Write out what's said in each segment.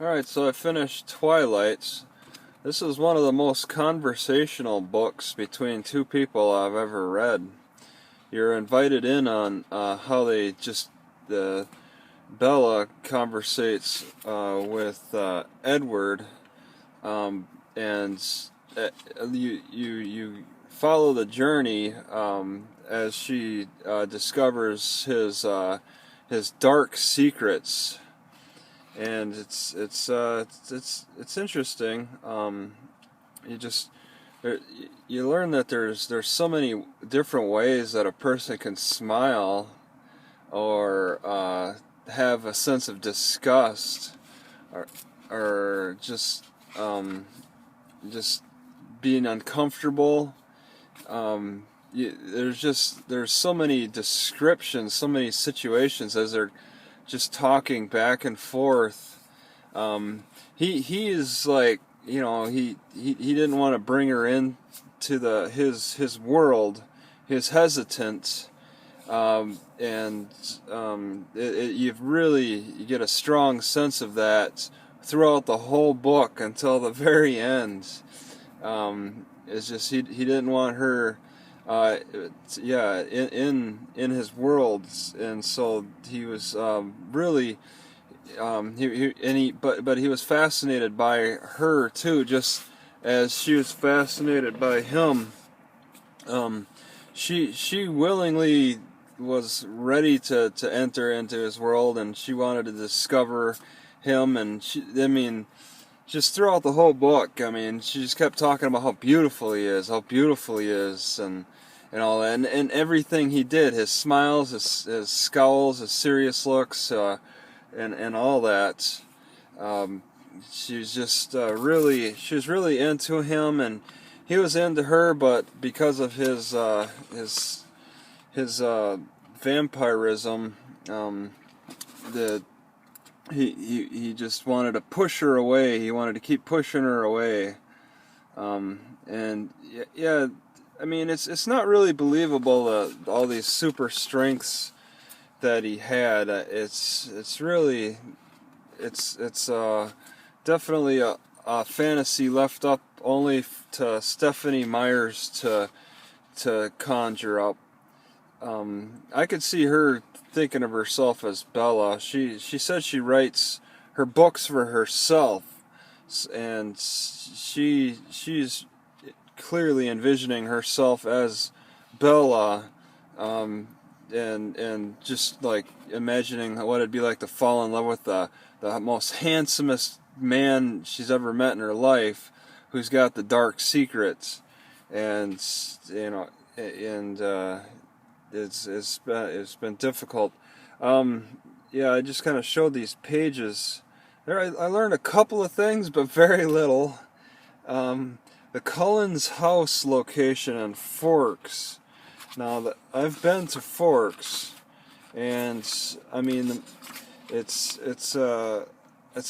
Alright, so I finished Twilight. This is one of the most conversational books between two people I've ever read. You're invited in on how they just, Bella conversates with Edward, and you follow the journey as she discovers his dark secrets, and it's interesting. You just there, you learn that there's so many different ways that a person can smile or have a sense of disgust, or just being uncomfortable. There's so many descriptions, so many situations as they're just talking back and forth. He is like, he didn't want to bring her in to his world. He's hesitant, and you get a strong sense of that throughout the whole book until the very end. It's just he didn't want her, in his world, and so he was really, but he was fascinated by her too, just as she was fascinated by him. She willingly was ready to enter into his world, and she wanted to discover him, and just throughout the whole book, she just kept talking about how beautiful he is, and all that, and everything he did, his smiles, his scowls, his serious looks, and all that. She was just she was really into him, and he was into her, but because of his vampirism, he just wanted to push her away. He wanted to keep pushing her away, and yeah, it's not really believable, all these super strengths that he had. It's really definitely a fantasy left up only to Stephanie Myers to conjure up. I could see her thinking of herself as Bella. She said she writes her books for herself, and she's clearly envisioning herself as Bella, and just like imagining what it'd be like to fall in love with the most handsomest man she's ever met in her life, who's got the dark secrets, and it's been difficult. I just kind of showed these pages. There, I learned a couple of things, but very little. The Cullen's house location in Forks. Now, I've been to Forks, and it's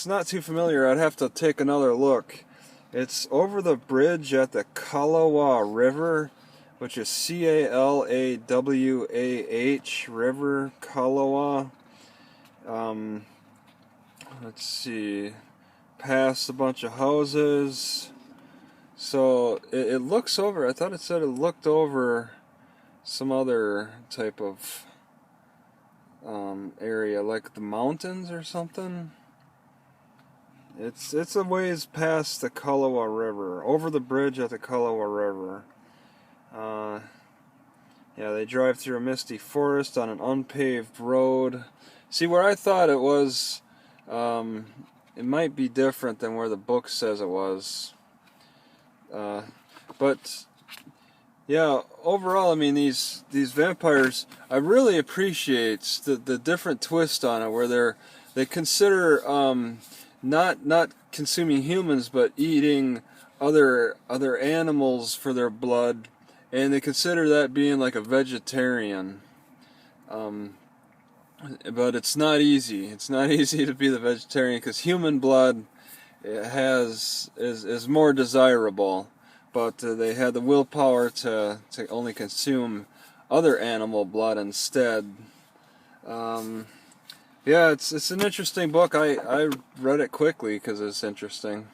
not too familiar. I'd have to take another look. It's over the bridge at the Kalawah River, which is Calawah River, Kalawah. Let's see, past a bunch of houses. So it looks over. I thought it said it looked over some other type of area, like the mountains or something. It's a ways past the Kalawah River, over the bridge at the Kalawah River. They drive through a misty forest on an unpaved road. See, where I thought it was, it might be different than where the book says it was. But yeah, overall, these vampires, I really appreciate the different twist on it, where they consider not consuming humans, but eating other animals for their blood, and they consider that being like a vegetarian. But it's not easy. It's not easy to be the vegetarian, because human blood is more desirable, but they had the willpower to only consume other animal blood instead. Yeah, it's an interesting book. I read it quickly because it's interesting.